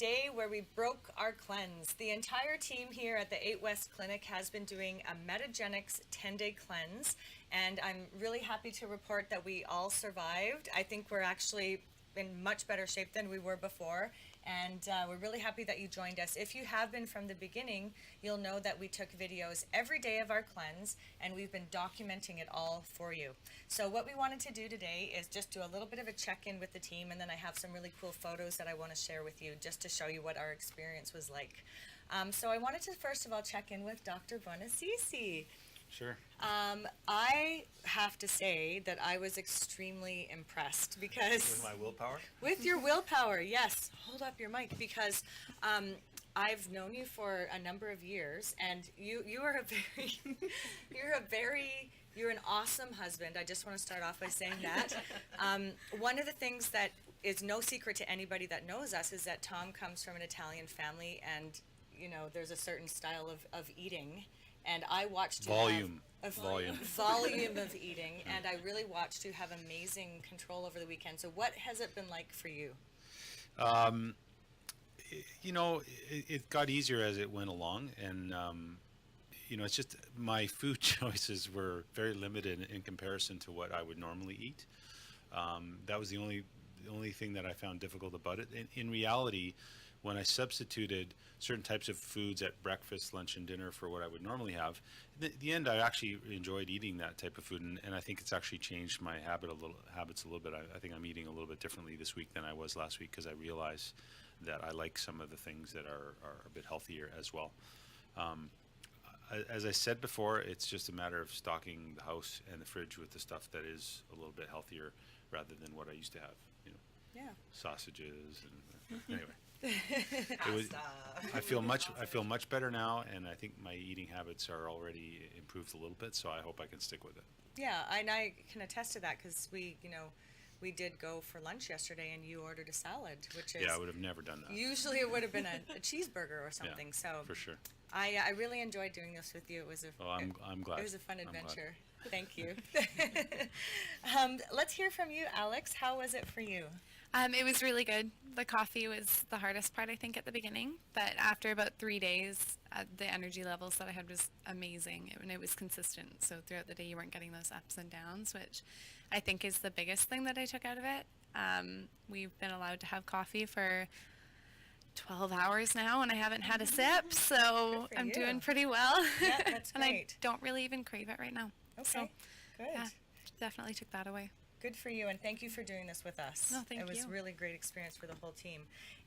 day where we broke our cleanse. The entire team here at the 8 West Clinic has been doing a Metagenics 10-day cleanse, and I'm really happy to report that we all survived. I think we're actually in much better shape than we were before, and we're really happy that you joined us. If you have been from the beginning, you'll know that we took videos every day of our cleanse, and we've been documenting it all for you. So what we wanted to do today is just do a little bit of a check-in with the team, and then I have some really cool photos that I want to share with you just to show you what our experience was like. So I wanted to first of all check in with Dr. Bonacici. Sure. I have to say that I was extremely impressed because... With my willpower? With your willpower, yes. Hold up your mic, because I've known you for a number of years, and you are you're an awesome husband. I just want to start off by saying that. One of the things that is no secret to anybody that knows us is that Tom comes from an Italian family, and you know there's a certain style of eating. And I watched you volume of eating, and I really watched you have amazing control over the weekend. So what has it been like for you? It got easier as it went along, and it's just my food choices were very limited in comparison to what I would normally eat. That was the only thing that I found difficult about it. In reality, when I substituted certain types of foods at breakfast, lunch, and dinner for what I would normally have, at the end I actually enjoyed eating that type of food, and I think it's actually changed my habits a little bit. I think I'm eating a little bit differently this week than I was last week, because I realize that I like some of the things that are a bit healthier as well. As I said before, it's just a matter of stocking the house and the fridge with the stuff that is a little bit healthier rather than what I used to have. Yeah. Sausages and anyway. I feel much better now, and I think my eating habits are already improved a little bit, so I hope I can stick with it. Yeah, and I can attest to that, because we did go for lunch yesterday, and you ordered a salad, which is... Yeah, I would have never done that. Usually it would have been a cheeseburger or something. Yeah, so for sure. I really enjoyed doing this with you. It was I'm glad. It was a fun adventure. Thank you. Let's hear from you, Alex. How was it for you? It was really good. The coffee was the hardest part, I think, at the beginning. But after about 3 days, the energy levels that I had was amazing. And it was consistent. So throughout the day, you weren't getting those ups and downs, which I think is the biggest thing that I took out of it. We've been allowed to have coffee for 12 hours now, and I haven't had a sip. So I'm doing pretty well. Yeah, that's great. And I don't really even crave it right now. Okay, so, good. Yeah, definitely took that away. Good for you, and thank you for doing this with us. No, thank you. It was a really great experience for the whole team.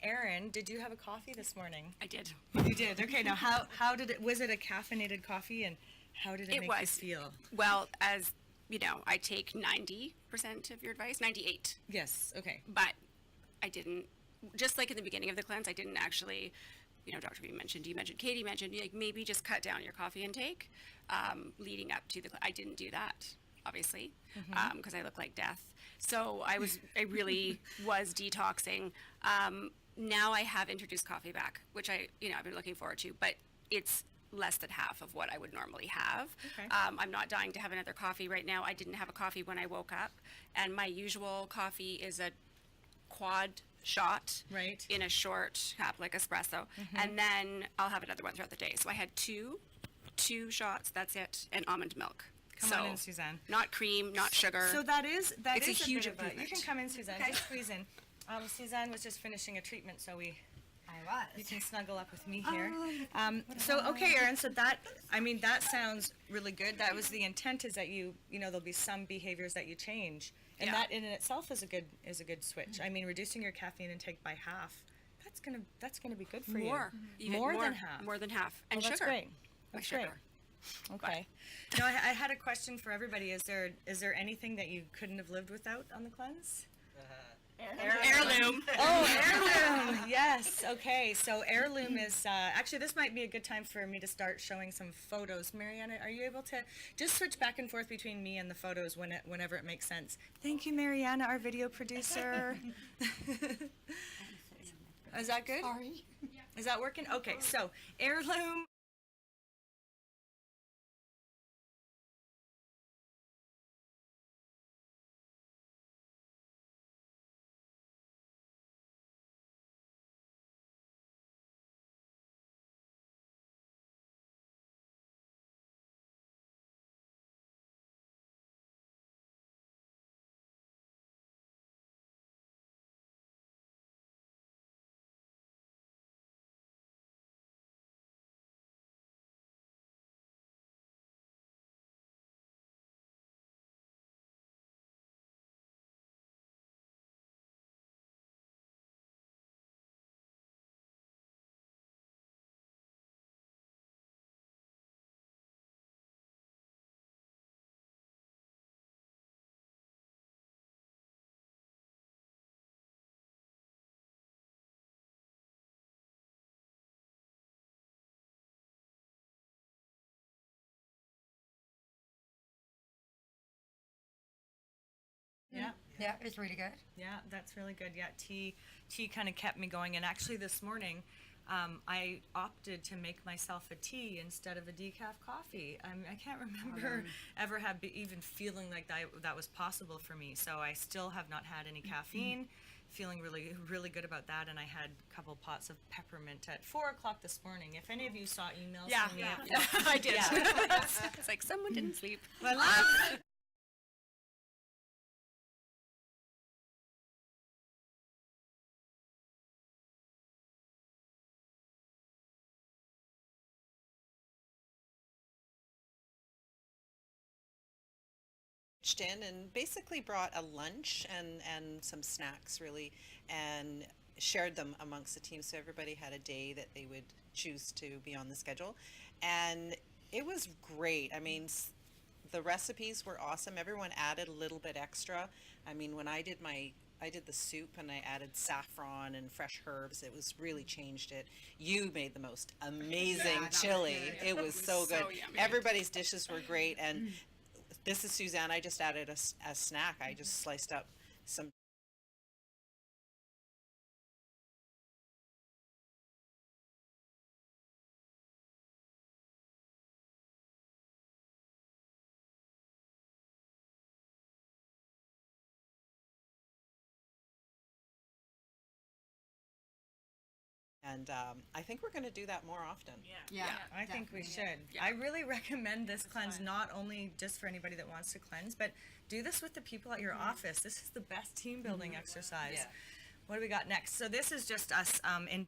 Erin, did you have a coffee this morning? I did. You did? Okay, now how did it, was it a caffeinated coffee, and how did it make you feel? Well, as you know, I take 90% of your advice, 98. Yes, okay. But I didn't, just like in the beginning of the cleanse, I didn't actually, Dr. V mentioned, Katie mentioned, like maybe just cut down your coffee intake leading up to the, I didn't do that, obviously, because I look like death. So I really was detoxing. Now I have introduced coffee back, which I've been looking forward to, but it's less than half of what I would normally have. Okay. I'm not dying to have another coffee right now. I didn't have a coffee when I woke up, and my usual coffee is a quad shot in a short cup, like espresso, and then I'll have another one throughout the day. So I had two shots, that's it, and almond milk. Come on in, Suzanne. Not cream, not sugar. So that is a huge improvement. You can come in, Suzanne. Okay. Just squeeze in. Suzanne was just finishing a treatment, so you can snuggle up with me here. Okay, Erin. So that sounds really good. That was the intent, is that there'll be some behaviors that you change, and that in itself is a good switch. I mean, reducing your caffeine intake by half. That's gonna be good for you. More than half. More than half. And sugar. That's great. That's sugar. great. Okay. Now I had a question for everybody. Is there anything that you couldn't have lived without on the cleanse? Heirloom. Oh, Heirloom. Yes. Okay. So Heirloom is actually, this might be a good time for me to start showing some photos. Mariana, are you able to just switch back and forth between me and the photos whenever it makes sense? Thank you, Mariana, our video producer. Is that good? Sorry. Is that working? Okay. So Heirloom. Yeah, it was really good. Yeah, that's really good. Yeah, tea kind of kept me going. And actually, this morning, I opted to make myself a tea instead of a decaf coffee. I can't remember ever even feeling like that was possible for me. So I still have not had any caffeine. Feeling really, really good about that. And I had a couple pots of peppermint at 4 o'clock this morning. If any of you saw emails from me, I did. Yeah. It's like someone didn't sleep. pitched in and basically brought a lunch and some snacks really, and shared them amongst the team, so everybody had a day that they would choose to be on the schedule, and it was great. I mean, the recipes were awesome. Everyone added a little bit extra. I mean, when I did the soup and I added saffron and fresh herbs. It was really changed it. You made the most amazing chili. It was so good. yummy. Everybody's dishes were great. And this is Suzanne. I just added a snack. I just sliced up some. And I think we're going to do that more often. Yeah, I think we should. Yeah. I really recommend this cleanse, not only just for anybody that wants to cleanse, but do this with the people at your office. This is the best team building exercise. Yeah. What do we got next? So this is just us in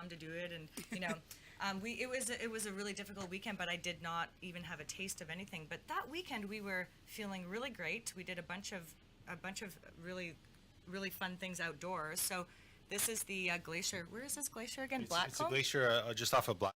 to do it, and it was a really difficult weekend, but I did not even have a taste of anything. But that weekend we were feeling really great. We did a bunch of really really fun things outdoors. So this is the glacier. Where is this glacier again? It's a Blackcomb? glacier just off of Black.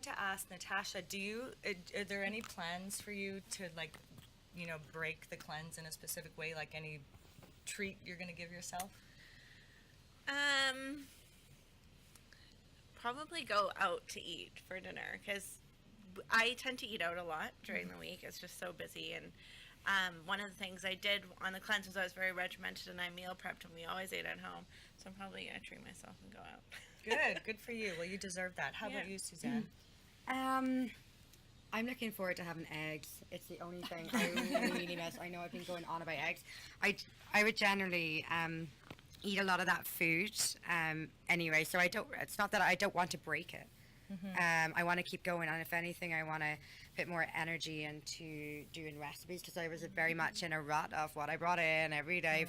To ask Natasha, are there any plans for you to like, break the cleanse in a specific way, like any treat you're going to give yourself? Probably go out to eat for dinner because I tend to eat out a lot during the week. It's just so busy. And one of the things I did on the cleanse was I was very regimented and I meal prepped, and we always ate at home. So I'm probably going to treat myself and go out. Good for you. Well, you deserve that. How about you, Suzanne? I'm looking forward to having eggs. It's the only thing I really miss. I know I've been going on about eggs. I would generally eat a lot of that food anyway, so it's not that I don't want to break it. I want to keep going, and if anything, I want to put more energy into doing recipes, because I was very much in a rut of what I brought in every day,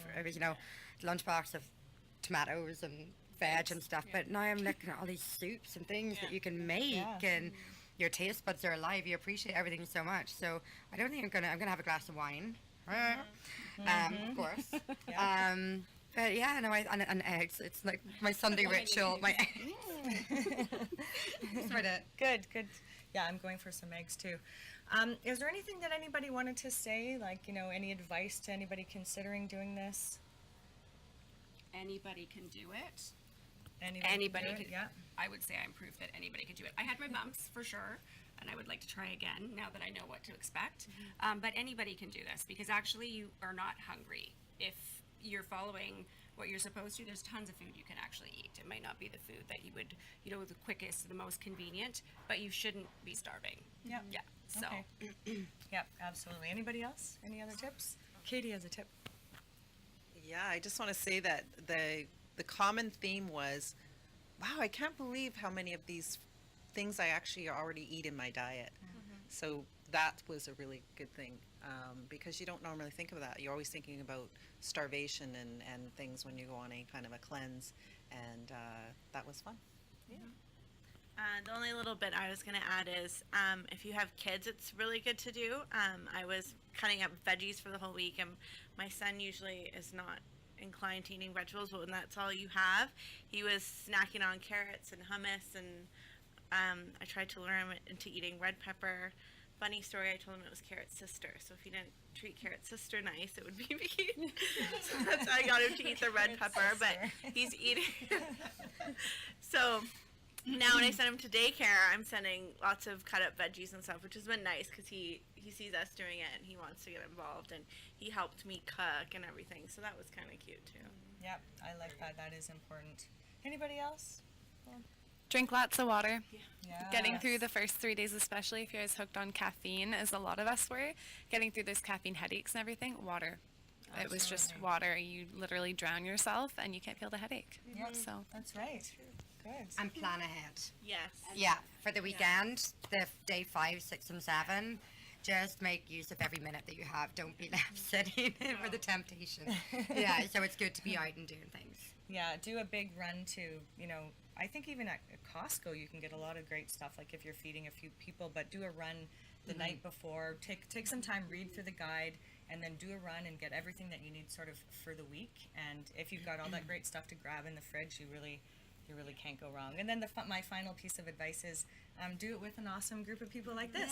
lunchbox of tomatoes and veg and stuff. But now I'm looking at all these soups and things that you can make, and your taste buds are alive. You appreciate everything so much. So I don't think I'm gonna have a glass of wine, of course. But yeah, no, and eggs. It's like my Sunday ritual. My eggs. That's about it. Good. Yeah, I'm going for some eggs too. Is there anything that anybody wanted to say? Like, any advice to anybody considering doing this? Anybody can do it. Anybody Anybody can do it? could. Yeah. I would say I'm proof that anybody could do it. I had my bumps for sure, and I would like to try again now that I know what to expect. But anybody can do this because actually you are not hungry if you're following what you're supposed to. There's tons of food you can actually eat. It might not be the food that you would, the quickest, the most convenient, but you shouldn't be starving. Yep. Yeah. So. Okay. Yep, absolutely. Anybody else? Any other tips? Katie has a tip. Yeah, I just want to say that the common theme was, wow, I can't believe how many of these things I actually already eat in my diet. So that was a really good thing, because you don't normally think of that. You're always thinking about starvation and things when you go on any kind of a cleanse, and that was fun. The only little bit I was going to add is if you have kids, it's really good to do. I was cutting up veggies for the whole week, and my son usually is not inclined to eating vegetables, but when that's all you have, he was snacking on carrots and hummus, and I tried to lure him into eating red pepper. Funny story, I told him it was Carrot's sister, so if he didn't treat Carrot's sister nice, it would be me. So that's how I got him to eat the red pepper, but he's eating. So now when I send him to daycare, I'm sending lots of cut up veggies and stuff, which has been nice because he sees us doing it and he wants to get involved, and he helped me cook and everything, so that was kind of cute too. Yep, I like that. That is important. Anybody else? Drink lots of water. Yeah. Getting through the first 3 days, especially if you're as hooked on caffeine as a lot of us were, getting through those caffeine headaches and everything, water. It was just water. You literally drown yourself and you can't feel the headache. Yep, So that's right. Good. And plan ahead. Yes. Yeah, for the weekend, the day 5, 6, and 7, just make use of every minute that you have. Don't be left sitting for the temptation. Yeah, so it's good to be out and doing things. Yeah, do a big run to, I think even at Costco you can get a lot of great stuff, like if you're feeding a few people, but do a run the night before. Take some time, read through the guide, and then do a run and get everything that you need sort of for the week. And if you've got all that great stuff to grab in the fridge, you really can't go wrong. And then my final piece of advice is do it with an awesome group of people like this.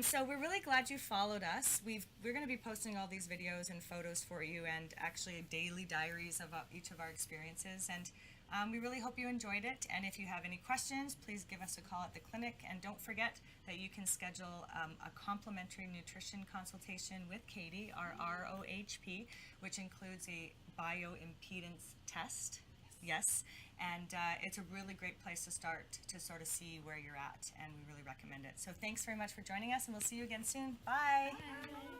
So we're really glad you followed us. We're going to be posting all these videos and photos for you, and actually daily diaries of each of our experiences. And we really hope you enjoyed it. And if you have any questions, please give us a call at the clinic. And don't forget that you can schedule a complimentary nutrition consultation with Katie, our ROHP, which includes a bioimpedance test. Yes, and it's a really great place to start to sort of see where you're at, and we really recommend it. So thanks very much for joining us, and we'll see you again soon. Bye. Bye.